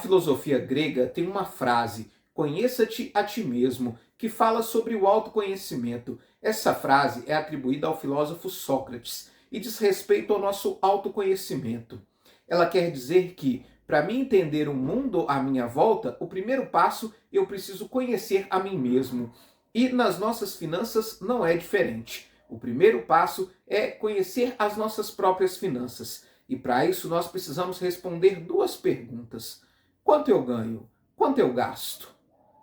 filosofia grega tem uma frase, conheça-te a ti mesmo, que fala sobre o autoconhecimento. Essa frase é atribuída ao filósofo Sócrates e diz respeito ao nosso autoconhecimento. Ela quer dizer que, para mim entender o mundo à minha volta, o primeiro passo eu preciso conhecer a mim mesmo. E nas nossas finanças não é diferente. O primeiro passo é conhecer as nossas próprias finanças. E para isso nós precisamos responder duas perguntas. Quanto eu ganho? Quanto eu gasto?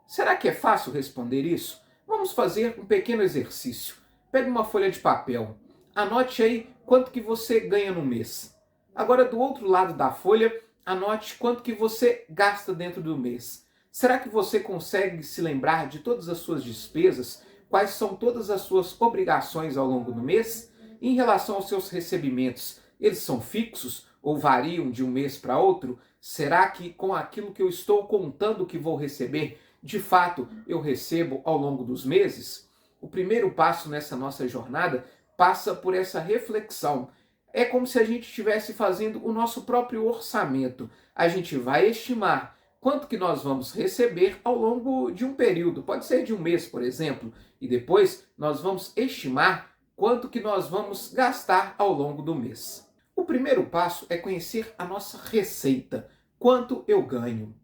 Será que é fácil responder isso? Vamos fazer um pequeno exercício. Pegue uma folha de papel. Anote aí quanto que você ganha no mês. Agora, do outro lado da folha, anote quanto que você gasta dentro do mês. Será que você consegue se lembrar de todas as suas despesas? Quais são todas as suas obrigações ao longo do mês? Em relação aos seus recebimentos, eles são fixos ou variam de um mês para outro? Será que com aquilo que eu estou contando que vou receber, de fato eu recebo ao longo dos meses? O primeiro passo nessa nossa jornada passa por essa reflexão. É como se a gente estivesse fazendo o nosso próprio orçamento. A gente vai estimar quanto que nós vamos receber ao longo de um período, pode ser de um mês, por exemplo, e depois nós vamos estimar quanto que nós vamos gastar ao longo do mês. O primeiro passo é conhecer a nossa receita, quanto eu ganho.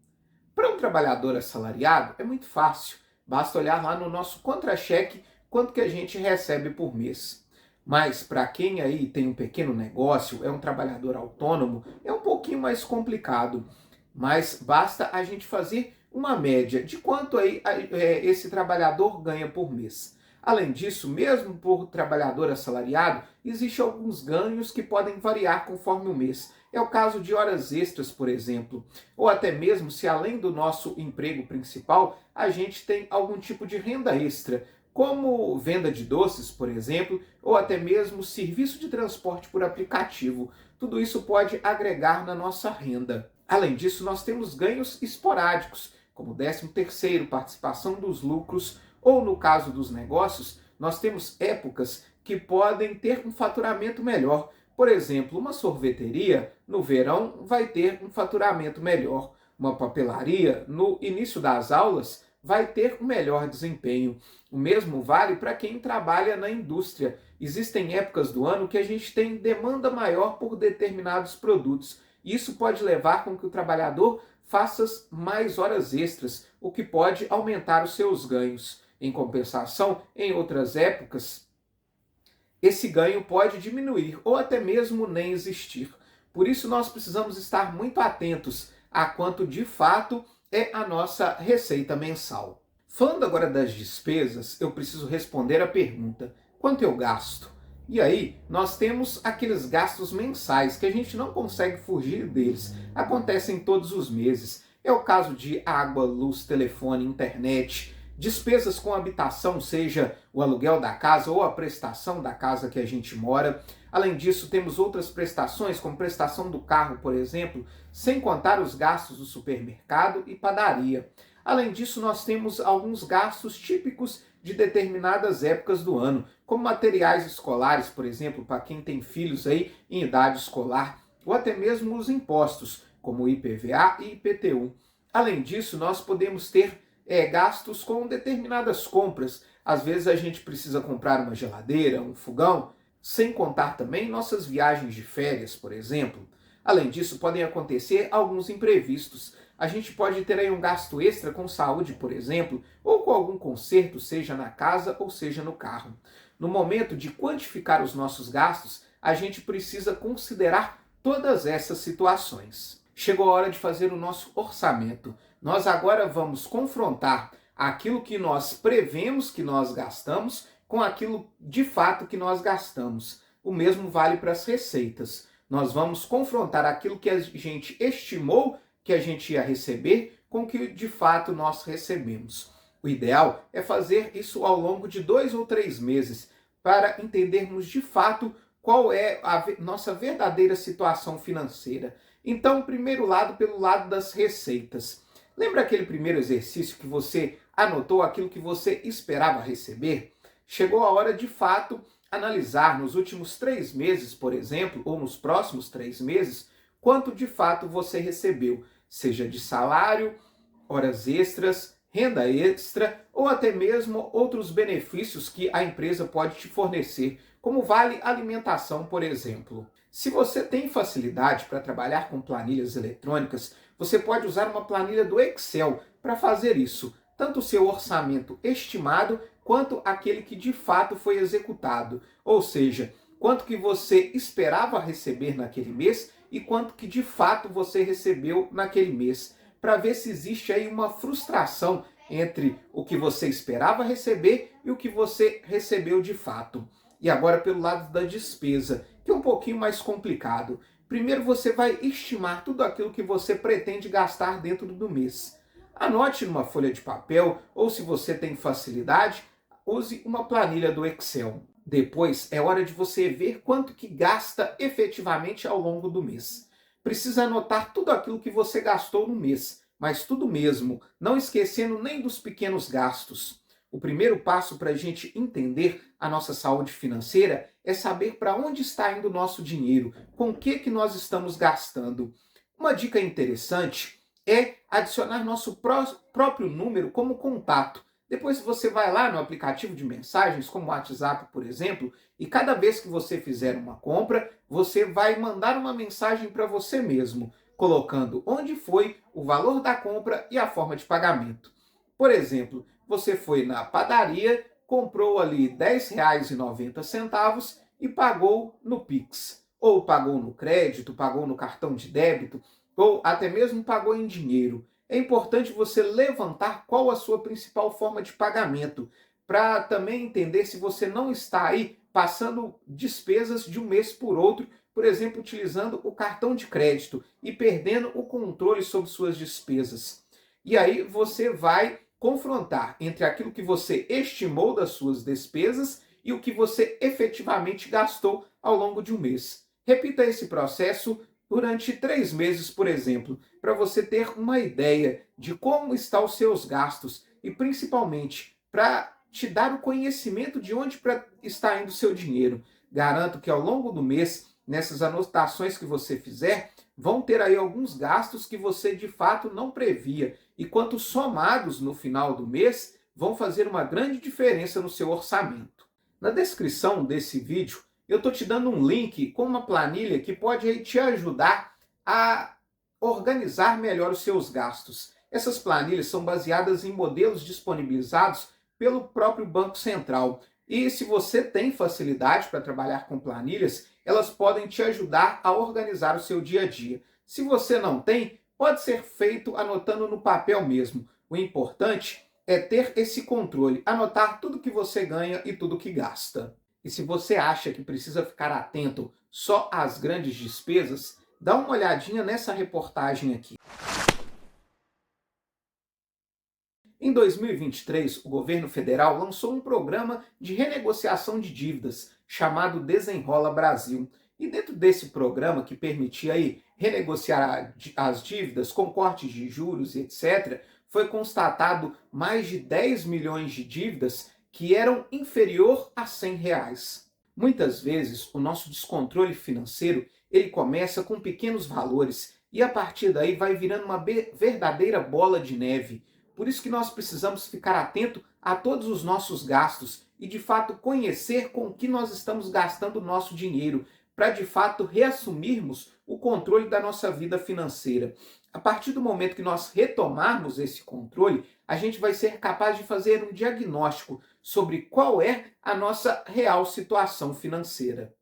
Para um trabalhador assalariado é muito fácil, basta olhar lá no nosso contra-cheque quanto que a gente recebe por mês. Mas para quem aí tem um pequeno negócio, é um trabalhador autônomo, é um pouquinho mais complicado. Mas basta a gente fazer uma média de quanto aí esse trabalhador ganha por mês. Além disso, mesmo por trabalhador assalariado, existem alguns ganhos que podem variar conforme o mês. É o caso de horas extras, por exemplo, ou até mesmo se além do nosso emprego principal, a gente tem algum tipo de renda extra, como venda de doces, por exemplo, ou até mesmo serviço de transporte por aplicativo. Tudo isso pode agregar na nossa renda. Além disso, nós temos ganhos esporádicos, como 13º, participação dos lucros, ou no caso dos negócios, nós temos épocas que podem ter um faturamento melhor. Por exemplo, uma sorveteria, no verão, vai ter um faturamento melhor. Uma papelaria, no início das aulas, vai ter um melhor desempenho. O mesmo vale para quem trabalha na indústria. Existem épocas do ano que a gente tem demanda maior por determinados produtos. Isso pode levar com que o trabalhador faça mais horas extras, o que pode aumentar os seus ganhos. Em compensação, em outras épocas, esse ganho pode diminuir ou até mesmo nem existir. Por isso nós precisamos estar muito atentos a quanto de fato é a nossa receita mensal. Falando agora das despesas, eu preciso responder a pergunta: quanto eu gasto? E aí, nós temos aqueles gastos mensais que a gente não consegue fugir deles. Acontecem todos os meses. É o caso de água, luz, telefone, internet, despesas com habitação, seja o aluguel da casa ou a prestação da casa que a gente mora. Além disso, temos outras prestações, como prestação do carro, por exemplo, sem contar os gastos do supermercado e padaria. Além disso, nós temos alguns gastos típicos de determinadas épocas do ano, como materiais escolares, por exemplo, para quem tem filhos aí em idade escolar, ou até mesmo os impostos, como IPVA e IPTU. Além disso, nós podemos ter gastos com determinadas compras. Às vezes a gente precisa comprar uma geladeira, um fogão, sem contar também nossas viagens de férias, por exemplo. Além disso, podem acontecer alguns imprevistos. A gente pode ter aí um gasto extra com saúde, por exemplo, ou com algum conserto, seja na casa ou seja no carro. No momento de quantificar os nossos gastos, a gente precisa considerar todas essas situações. Chegou a hora de fazer o nosso orçamento. Nós agora vamos confrontar aquilo que nós prevemos que nós gastamos com aquilo de fato que nós gastamos. O mesmo vale para as receitas. Nós vamos confrontar aquilo que a gente estimou que a gente ia receber com o que de fato nós recebemos. O ideal é fazer isso ao longo de 2 ou 3 meses para entendermos de fato qual é a nossa verdadeira situação financeira. Então, primeiro lado, pelo lado das receitas. Lembra aquele primeiro exercício que você anotou aquilo que você esperava receber? Chegou a hora de fato analisar nos últimos 3 meses, por exemplo, ou nos próximos 3 meses, quanto de fato você recebeu. seja de salário, horas extras, renda extra ou até mesmo outros benefícios que a empresa pode te fornecer, como vale alimentação, por exemplo. Se você tem facilidade para trabalhar com planilhas eletrônicas, você pode usar uma planilha do Excel para fazer isso, tanto o seu orçamento estimado quanto aquele que de fato foi executado, ou seja, quanto que você esperava receber naquele mês e quanto que de fato você recebeu naquele mês, para ver se existe aí uma frustração entre o que você esperava receber e o que você recebeu de fato. E agora pelo lado da despesa, que é um pouquinho mais complicado. Primeiro você vai estimar tudo aquilo que você pretende gastar dentro do mês. Anote numa folha de papel ou, se você tem facilidade, use uma planilha do Excel. Depois é hora de você ver quanto que gasta efetivamente ao longo do mês. Precisa anotar tudo aquilo que você gastou no mês, mas tudo mesmo, não esquecendo nem dos pequenos gastos. O primeiro passo para a gente entender a nossa saúde financeira é saber para onde está indo o nosso dinheiro, com o que nós estamos gastando. Uma dica interessante é adicionar nosso próprio número como contato. Depois você vai lá no aplicativo de mensagens, como o WhatsApp, por exemplo, e cada vez que você fizer uma compra, você vai mandar uma mensagem para você mesmo, colocando onde foi, o valor da compra e a forma de pagamento. Por exemplo, você foi na padaria, comprou ali R$ 10,90 e pagou no Pix. Ou pagou no crédito, pagou no cartão de débito, ou até mesmo pagou em dinheiro. É importante você levantar qual a sua principal forma de pagamento, para também entender se você não está aí passando despesas de um mês por outro, por exemplo, utilizando o cartão de crédito e perdendo o controle sobre suas despesas. E aí você vai confrontar entre aquilo que você estimou das suas despesas e o que você efetivamente gastou ao longo de um mês. Repita esse processo durante 3 meses, por exemplo, para você ter uma ideia de como estão os seus gastos e, principalmente, para te dar o conhecimento de onde está indo o seu dinheiro. Garanto que ao longo do mês, nessas anotações que você fizer, vão ter aí alguns gastos que você de fato não previa e, quanto somados no final do mês, vão fazer uma grande diferença no seu orçamento. Na descrição desse vídeo, eu estou te dando um link com uma planilha que pode aí te ajudar a organizar melhor os seus gastos. Essas planilhas são baseadas em modelos disponibilizados pelo próprio Banco Central. E se você tem facilidade para trabalhar com planilhas, elas podem te ajudar a organizar o seu dia a dia. Se você não tem, pode ser feito anotando no papel mesmo. O importante é ter esse controle, anotar tudo que você ganha e tudo que gasta. E se você acha que precisa ficar atento só às grandes despesas, dá uma olhadinha nessa reportagem aqui. Em 2023, o governo federal lançou um programa de renegociação de dívidas chamado Desenrola Brasil. E dentro desse programa, que permitia aí renegociar as dívidas com cortes de juros e etc., foi constatado mais de 10 milhões de dívidas que eram inferior a R$ 100. Muitas vezes, o nosso descontrole financeiro ele começa com pequenos valores e a partir daí vai virando uma verdadeira bola de neve. Por isso que nós precisamos ficar atento a todos os nossos gastos e, de fato, conhecer com que nós estamos gastando o nosso dinheiro, para, de fato, reassumirmos o controle da nossa vida financeira. A partir do momento que nós retomarmos esse controle, a gente vai ser capaz de fazer um diagnóstico sobre qual é a nossa real situação financeira.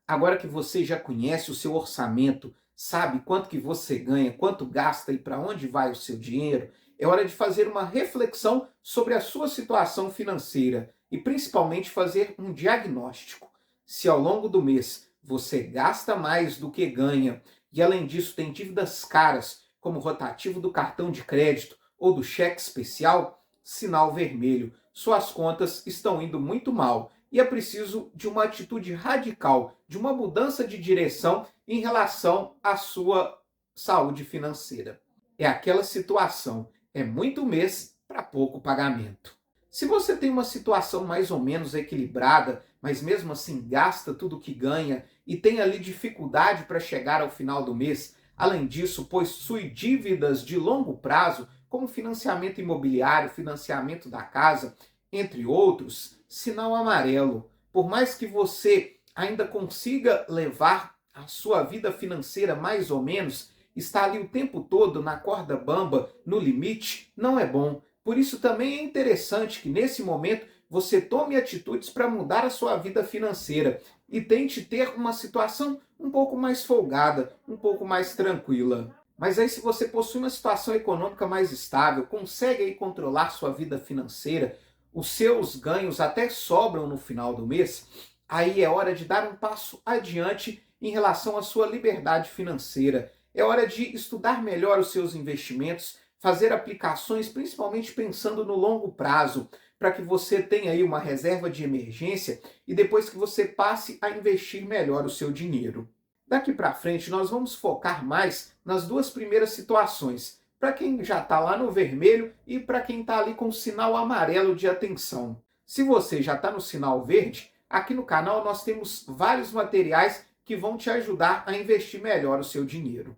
Agora que você já conhece o seu orçamento, sabe quanto que você ganha, quanto gasta e para onde vai o seu dinheiro, é hora de fazer uma reflexão sobre a sua situação financeira e principalmente fazer um diagnóstico. Se ao longo do mês você gasta mais do que ganha e além disso tem dívidas caras, como o rotativo do cartão de crédito ou do cheque especial, sinal vermelho. Suas contas estão indo muito mal e é preciso de uma atitude radical, de uma mudança de direção em relação à sua saúde financeira. É aquela situação, é muito mês para pouco pagamento. Se você tem uma situação mais ou menos equilibrada, mas mesmo assim gasta tudo que ganha e tem ali dificuldade para chegar ao final do mês, Além disso, possui dívidas de longo prazo, como financiamento imobiliário, financiamento da casa, entre outros, sinal amarelo. Por mais que você ainda consiga levar a sua vida financeira mais ou menos, está ali o tempo todo na corda bamba, no limite, não é bom. Por isso também é interessante que nesse momento você tome atitudes para mudar a sua vida financeira e tente ter uma situação um pouco mais folgada, um pouco mais tranquila. Mas aí, se você possui uma situação econômica mais estável, consegue aí controlar sua vida financeira, os seus ganhos até sobram no final do mês, aí é hora de dar um passo adiante em relação à sua liberdade financeira. É hora de estudar melhor os seus investimentos, fazer aplicações, principalmente pensando no longo prazo, para que você tenha aí uma reserva de emergência e depois que você passe a investir melhor o seu dinheiro. Daqui para frente, nós vamos focar mais nas duas primeiras situações, para quem já está lá no vermelho e para quem está ali com o sinal amarelo de atenção. Se você já está no sinal verde, aqui no canal nós temos vários materiais que vão te ajudar a investir melhor o seu dinheiro.